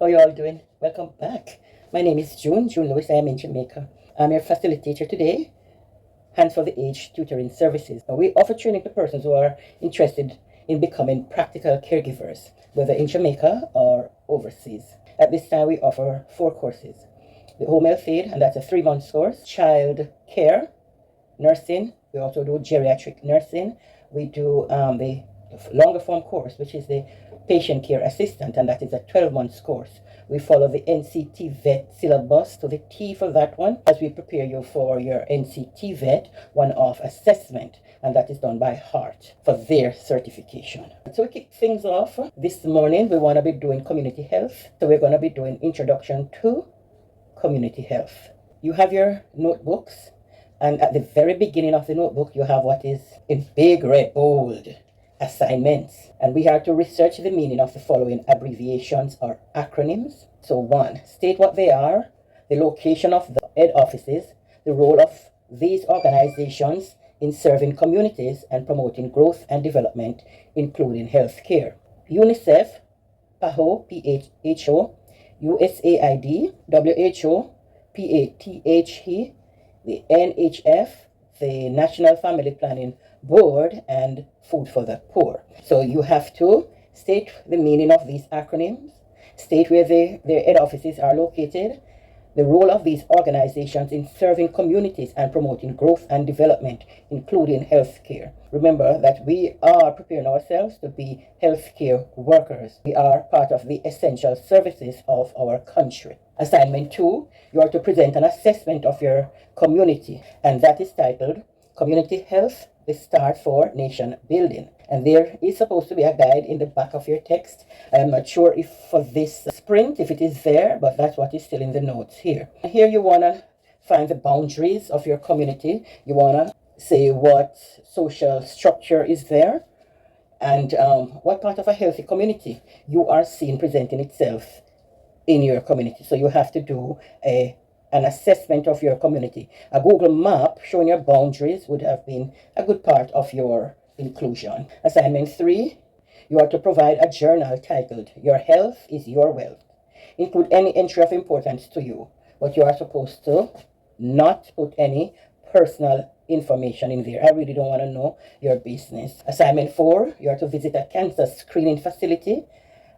How you all doing? Welcome back. My name is June Lewis. I am in Jamaica. I'm your facilitator today, hands for the Aged-Tutoring services. We offer training to persons who are interested in becoming practical caregivers, whether in Jamaica or overseas. At this time, we offer 4 courses. The home health aid, and that's a 3-month course. Child care, nursing. We also do geriatric nursing. We do the longer form course, which is the patient care assistant, and that is a 12-month course. We follow the NCT vet syllabus to the T for that one as we prepare you for your NCT vet one-off assessment, and that is done by heart for their certification. So we kick things off this morning. We want to be doing community health. So we're going to be doing introduction to community health. You have your notebooks, and at the very beginning of the notebook you have what is in big red bold assignments, and we have to research the meaning of the following abbreviations or acronyms. So 1, state what they are, the location of the head offices, the role of these organizations in serving communities and promoting growth and development, including health care. UNICEF, PAHO, PHO, USAID, WHO, PATHE, the NHF, the National Family Planning Board, and Food for the Poor. So you have to state the meaning of these acronyms, state where their head offices are located, the role of these organizations in serving communities and promoting growth and development, including healthcare. Remember that we are preparing ourselves to be healthcare workers. We are part of the essential services of our country. Assignment 2, you are to present an assessment of your community, and that is titled Community Health, the Start for Nation Building. And there is supposed to be a guide in the back of your text. I'm not sure if for this sprint, if it is there, but that's what is still in the notes here. Here you want to find the boundaries of your community. You want to say what social structure is there, and what part of a healthy community you are seeing presenting itself in your community. So you have to do an assessment of your community. A Google map showing your boundaries would have been a good part of your inclusion. Assignment 3, you are to provide a journal titled Your Health is Your Wealth. Include any entry of importance to you, but you are supposed to not put any personal information in there. I really don't want to know your business. Assignment 4, you are to visit a cancer screening facility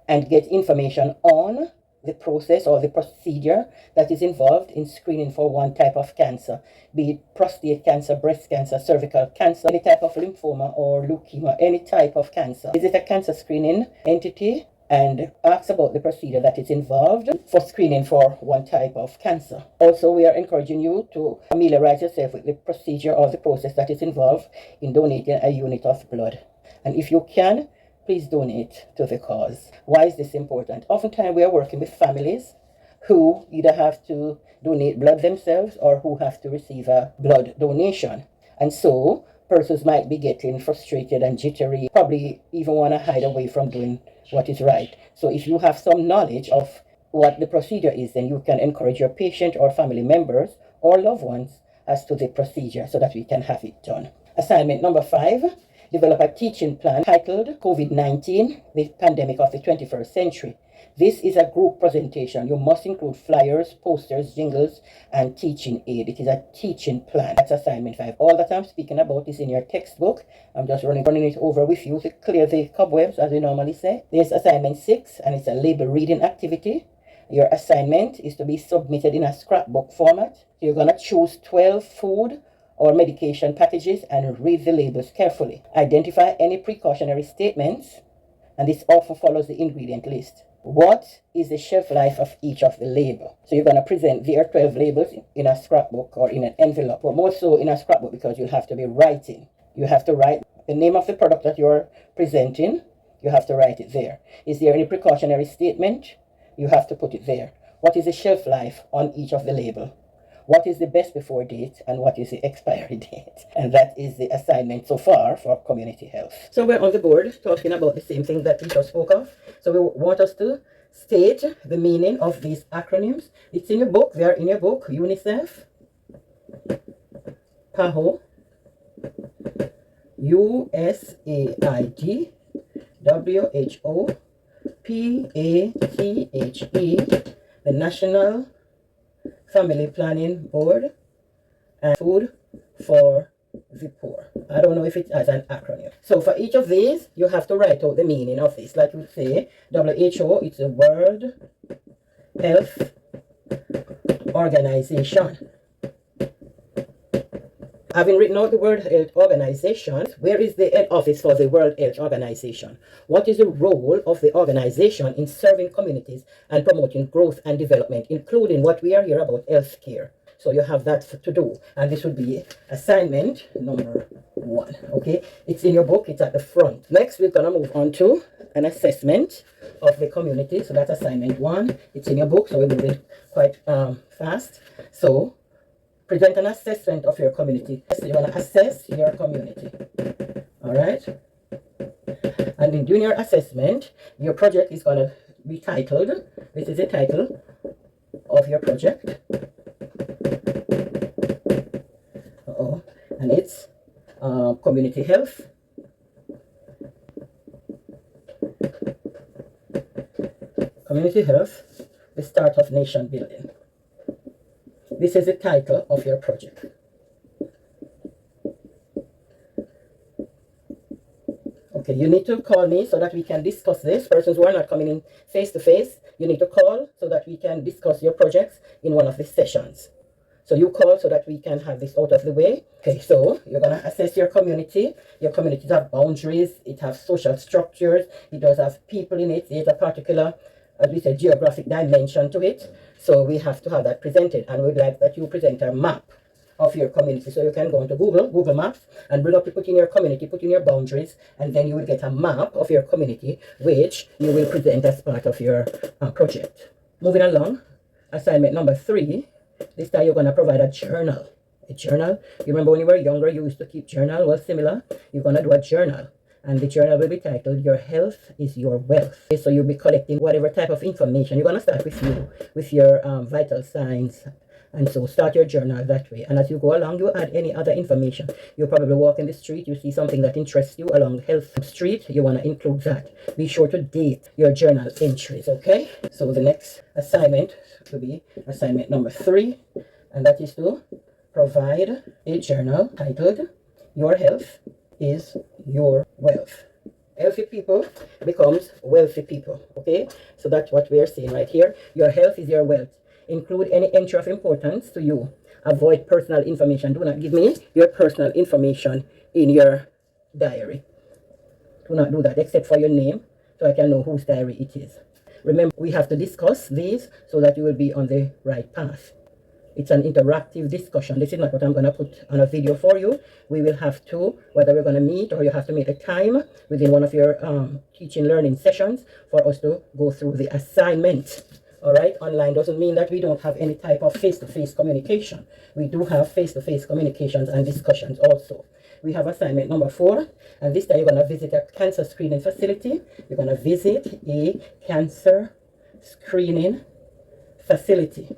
and get information on the process or the procedure that is involved in screening for one type of cancer, be it prostate cancer, breast cancer, cervical cancer, any type of lymphoma or leukemia, any type of cancer. Visit a cancer screening entity and ask about the procedure that is involved for screening for one type of cancer. Also, we are encouraging you to familiarize yourself with the procedure or the process that is involved in donating a unit of blood. And if you can, please donate to the cause. Why is this important? Oftentimes we are working with families who either have to donate blood themselves or who have to receive a blood donation. And so persons might be getting frustrated and jittery, probably even want to hide away from doing what is right. So if you have some knowledge of what the procedure is, then you can encourage your patient or family members or loved ones as to the procedure so that we can have it done. Assignment number 5, develop a teaching plan titled COVID-19, the Pandemic of the 21st Century. This is a group presentation. You must include flyers, posters, jingles, and teaching aid. It is a teaching plan. That's assignment 5. All that I'm speaking about is in your textbook. I'm just running it over with you to clear the cobwebs, as we normally say. There's assignment 6, and it's a label reading activity. Your assignment is to be submitted in a scrapbook format. You're going to choose 12 food or medication packages and read the labels carefully. Identify any precautionary statements, and this often follows the ingredient list. What is the shelf life of each of the label? So you're going to present their 12 labels in a scrapbook or in an envelope, but more so in a scrapbook because you'll have to be writing. You have to write the name of the product that you're presenting. You have to write it there. Is there any precautionary statement? You have to put it there. What is the shelf life on each of the label? What is the best before date and what is the expiry date? And that is the assignment so far for community health. So we're on the board talking about the same thing that we just spoke of. So we want us to state the meaning of these acronyms. It's in your book. They are in your book. UNICEF, PAHO, USAID, WHO, NFPATHE, the National Family Planning Board, and Food for the Poor. I don't know if it has an acronym. So for each of these, you have to write out the meaning of this. Like we say, WHO, it's the World Health Organization. Having written out the World Health Organization, where is the head office for the World Health Organization? What is the role of the organization in serving communities and promoting growth and development, including what we are here about healthcare? So you have that to do, and this would be assignment number 1. Okay, it's in your book, it's at the front. Next, we're gonna move on to an assessment of the community. So that's assignment 1. It's in your book, so we're moving quite fast. So present an assessment of your community. So you want to assess your community. All right. And in doing your assessment, your project is going to be titled. This is the title of your project. And it's community health. Community health, the start of nation building. This is the title of your project. Okay, you need to call me so that we can discuss this. Persons who are not coming in face to face, you need to call so that we can discuss your projects in one of the sessions. So you call so that we can have this out of the way. Okay, so you're going to assess your community. Your communities have boundaries. It has social structures. It does have people in it. There's a particular, as we said, geographic dimension to it. So we have to have that presented, and we'd like that you present a map of your community. So you can go into Google Maps and bring up, put in your community, put in your boundaries, and then you will get a map of your community, which you will present as part of your project. Moving along, assignment number 3. This time you're going to provide a journal. A journal. You remember when you were younger, you used to keep journal? Well, similar. You're going to do a journal. And the journal will be titled, Your Health is Your Wealth. Okay, so you'll be collecting whatever type of information. You're going to start with your vital signs. And so start your journal that way. And as you go along, you add any other information. You probably walk in the street, you see something that interests you along the health street. You want to include that. Be sure to date your journal entries, okay? So the next assignment will be assignment number 3. And that is to provide a journal titled, Your Health is Your Wealth. Healthy people becomes wealthy people, okay? So that's what we are saying right here. Your health is your wealth. Include any entry of importance to you. Avoid personal information. Do not give me your personal information in your diary. Do not do that except for your name, so I can know whose diary it is. Remember, we have to discuss these so that you will be on the right path. It's an interactive discussion. This is not what I'm going to put on a video for you. We will have to, whether we're going to meet or you have to make a time within one of your teaching learning sessions for us to go through the assignment. All right, online doesn't mean that we don't have any type of face-to-face communication. We do have face-to-face communications and discussions also. We have assignment number 4, and this time you're going to visit a cancer screening facility. You're going to visit a cancer screening facility.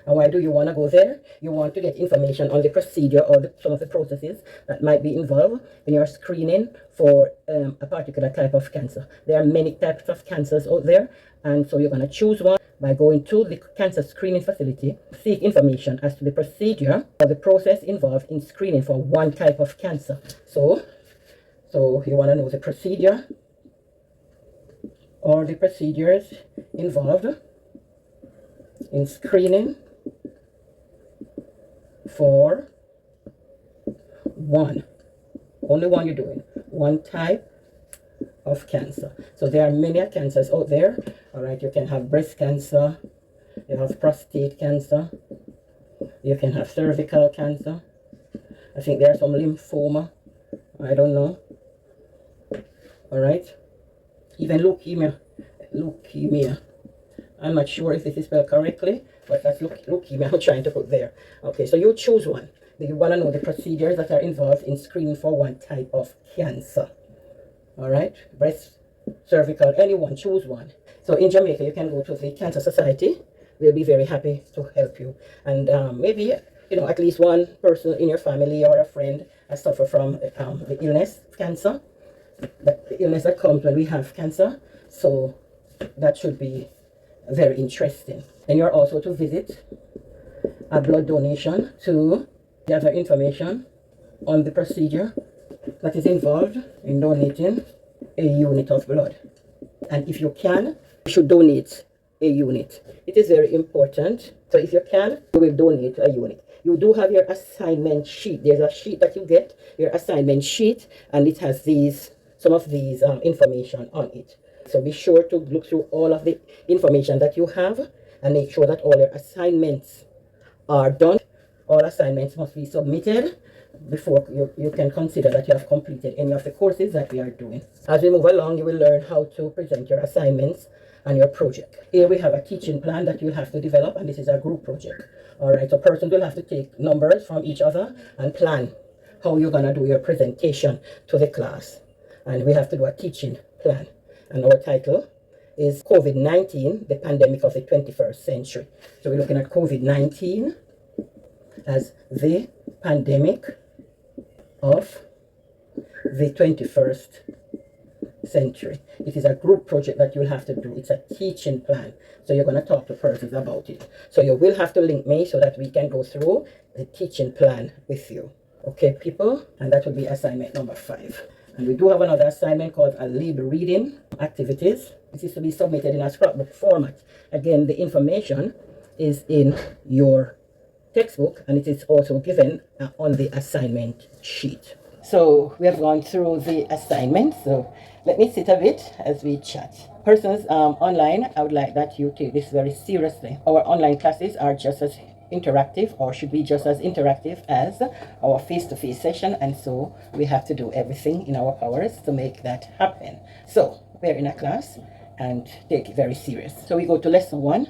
And why do you want to go there? You want to get information on the procedure or some of the processes that might be involved in your screening for a particular type of cancer. There are many types of cancers out there, and so you're going to choose one by going to the cancer screening facility. Seek information as to the procedure or the process involved in screening for one type of cancer. So you want to know the procedure or the procedures involved in screening for only one you're doing, one type of cancer. So there are many cancers out there. All right, you can have breast cancer, you have prostate cancer, you can have cervical cancer. I think there's some lymphoma. I don't know. All right, even leukemia. I'm not sure if this is spelled correctly, but that's leukemia I'm trying to put there. Okay, so you choose one. You want to know the procedures that are involved in screening for one type of cancer. All right, breast, cervical, anyone, choose one. So in Jamaica, you can go to the Cancer Society. They'll be very happy to help you. And maybe, at least one person in your family or a friend has suffered from the illness, cancer, the illness that comes when we have cancer. So that should be very interesting. Then you're also to visit a blood donation to gather information on the procedure that is involved in donating a unit of blood. And if you can, you should donate a unit. It is very important. So if you can, you will donate a unit. You do have your assignment sheet. There's a sheet that you get, your assignment sheet, and it has some of these information on it. So be sure to look through all of the information that you have and make sure that all your assignments are done. All assignments must be submitted before you can consider that you have completed any of the courses that we are doing. As we move along, you will learn how to present your assignments and your project. Here we have a teaching plan that you'll have to develop, and this is a group project. All right, so persons will have to take numbers from each other and plan how you're going to do your presentation to the class. And we have to do a teaching plan. And our title is COVID-19, the pandemic of the 21st century. So we're looking at COVID-19 as the pandemic of the 21st century. It is a group project that you'll have to do. It's a teaching plan. So you're going to talk to persons about it. So you will have to link me so that we can go through the teaching plan with you. Okay, people? And that will be assignment number 5. And we do have another assignment called a lead reading activities. This is to be submitted in a scrapbook format. Again, the information is in your textbook, and it is also given on the assignment sheet. So we have gone through the assignment. So let me sit a bit as we chat. Persons online, I would like that you take this very seriously. Our online classes are just as interactive, or should be just as interactive as our face-to-face session, and so we have to do everything in our powers to make that happen. So we're in a class and take it very serious. So we go to lesson 1,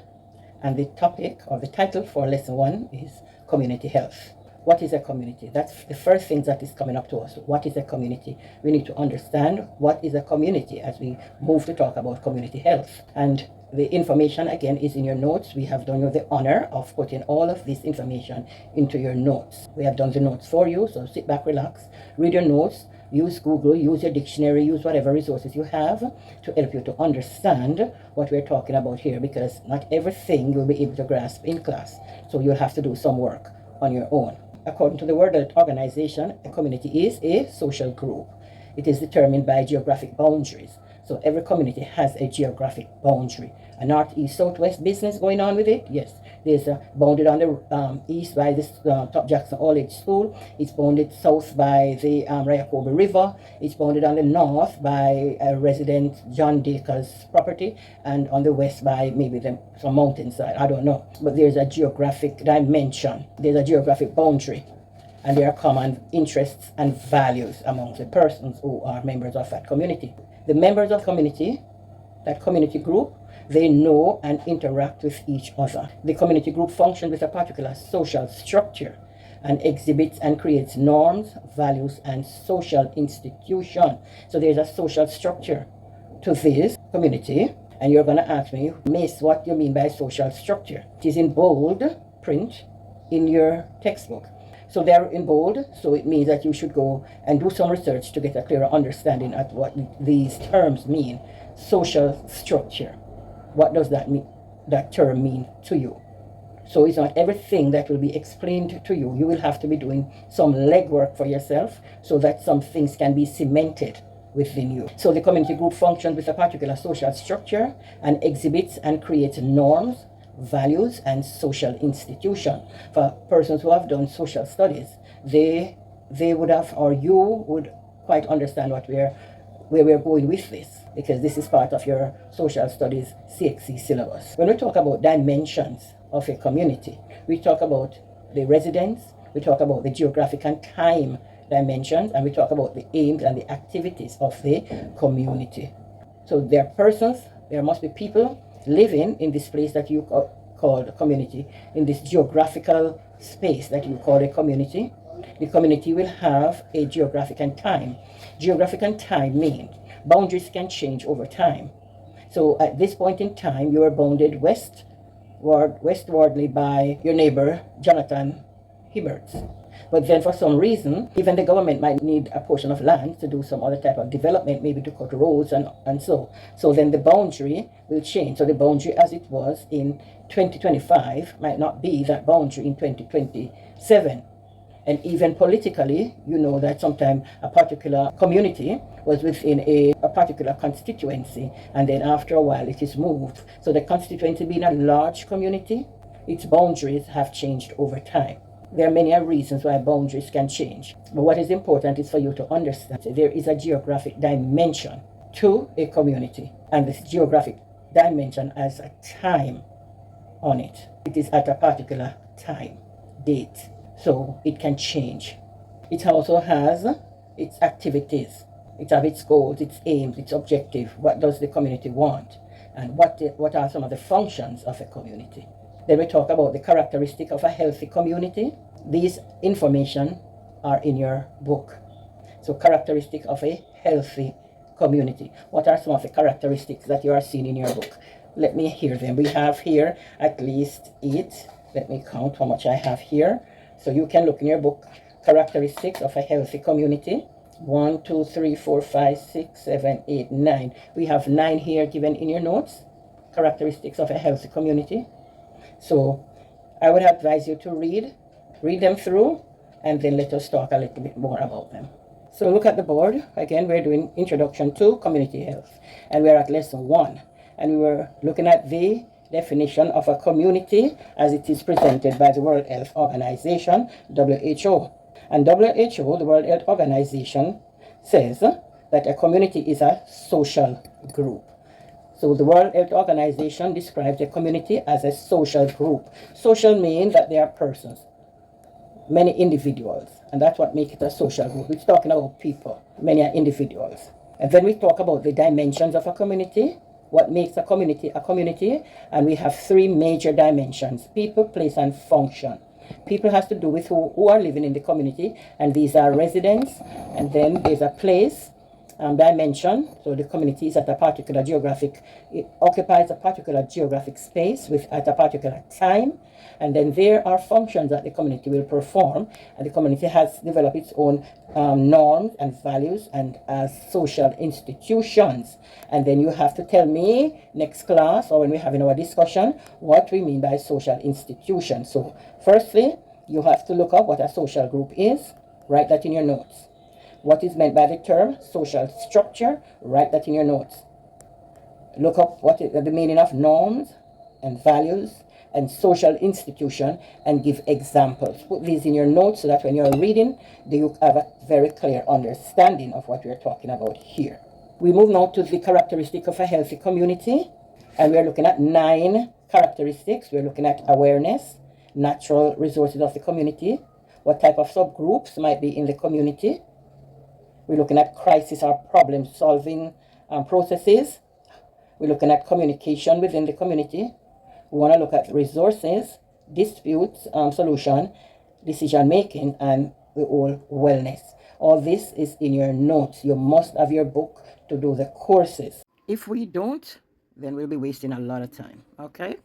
and the topic or the title for lesson 1 is community health. What is a community? That's the first thing that is coming up to us. What is a community? We need to understand what is a community as we move to talk about community health. And the information again is in your notes. We have done you the honor of putting all of this information into your notes. We have done the notes for you, so sit back, relax, read your notes, use Google, use your dictionary, use whatever resources you have to help you to understand what we're talking about here, because not everything you'll be able to grasp in class. So you'll have to do some work on your own. According to the World Health Organization, a community is a social group. It is determined by geographic boundaries. So every community has a geographic boundary. A north, east, southwest business going on with it? Yes. There's bounded on the east by this Top Jackson All Age School. It's bounded south by the Rayakobe River. It's bounded on the north by resident John Dacre's property, and on the west by maybe some mountainside. I don't know. But there's a geographic dimension. There's a geographic boundary. And there are common interests and values among the persons who are members of that community. The members of community, that community group, they know and interact with each other. The community group functions with a particular social structure and exhibits and creates norms, values, and social institution. So there's a social structure to this community. And you're going to ask me, Miss, what do you mean by social structure? It is in bold print in your textbook. So they're in bold, so it means that you should go and do some research to get a clearer understanding of what these terms mean. Social structure. What does that mean? That term mean to you? So it's not everything that will be explained to you. You will have to be doing some legwork for yourself so that some things can be cemented within you. So the community group functions with a particular social structure and exhibits and creates norms, values, and social institution. For persons who have done social studies, they would have, or you would quite understand where we're going with this, because this is part of your social studies CXC syllabus. When we talk about dimensions of a community, we talk about the residents, we talk about the geographic and time dimensions, and we talk about the aims and the activities of the community. So there are persons, there must be people living in this place that you call a community, in this geographical space that you call a community. The community will have a geographic and time. Geographic and time means boundaries can change over time. So at this point in time, you are bounded westwardly by your neighbor, Jonathan Hibberts. But then for some reason, even the government might need a portion of land to do some other type of development, maybe to cut roads and so. So then the boundary will change. So the boundary as it was in 2025 might not be that boundary in 2027. And even politically, you know that sometimes a particular community was within a particular constituency, and then after a while it is moved. So the constituency being a large community, its boundaries have changed over time. There are many reasons why boundaries can change. But what is important is for you to understand there is a geographic dimension to a community, and this geographic dimension has a time on it. It is at a particular time, date. So it can change. It also has its activities. It has its goals, its aims, its objective. What does the community want? And what are some of the functions of a community? Then we talk about the characteristic of a healthy community. These information are in your book. So characteristic of a healthy community. What are some of the characteristics that you are seeing in your book? Let me hear them. We have here at least 8. Let me count how much I have here. So you can look in your book, characteristics of a healthy community. 1, 2, 3, 4, 5, 6, 7, 8, 9. We have 9 here given in your notes. Characteristics of a healthy community. So I would advise you to read them through, and then let us talk a little bit more about them. So look at the board. Again, we're doing Introduction to Community Health, and we're at lesson 1. And we were looking at the definition of a community as it is presented by the World Health Organization, WHO. And WHO, the World Health Organization, says that a community is a social group. So the World Health Organization describes a community as a social group. Social means that there are persons, many individuals, and that's what makes it a social group. We're talking about people, many are individuals. And then we talk about the dimensions of a community. What makes a community, and we have 3 major dimensions: people, place, and function. People has to do with who are living in the community, and these are residents. And then there's a place dimension. So the community is at a particular geographic, it occupies a particular geographic space at a particular time. And then there are functions that the community will perform, and the community has developed its own norms and values and social institutions. And then you have to tell me next class, or when we're having our discussion, what we mean by social institution. So firstly, you have to look up what a social group is. Write that in your notes. What is meant by the term social structure? Write that in your notes. Look up what is the meaning of norms and values and social institution, and give examples. Put these in your notes so that when you're reading, you have a very clear understanding of what we're talking about here. We move now to the characteristic of a healthy community, and we're looking at 9 characteristics. We're looking at awareness, natural resources of the community, what type of subgroups might be in the community. We're looking at crisis or problem solving processes. We're looking at communication within the community. We want to look at resources, disputes, solution, decision making, and the whole wellness. All this is in your notes. You must have your book to do the courses. If we don't, then we'll be wasting a lot of time. Okay?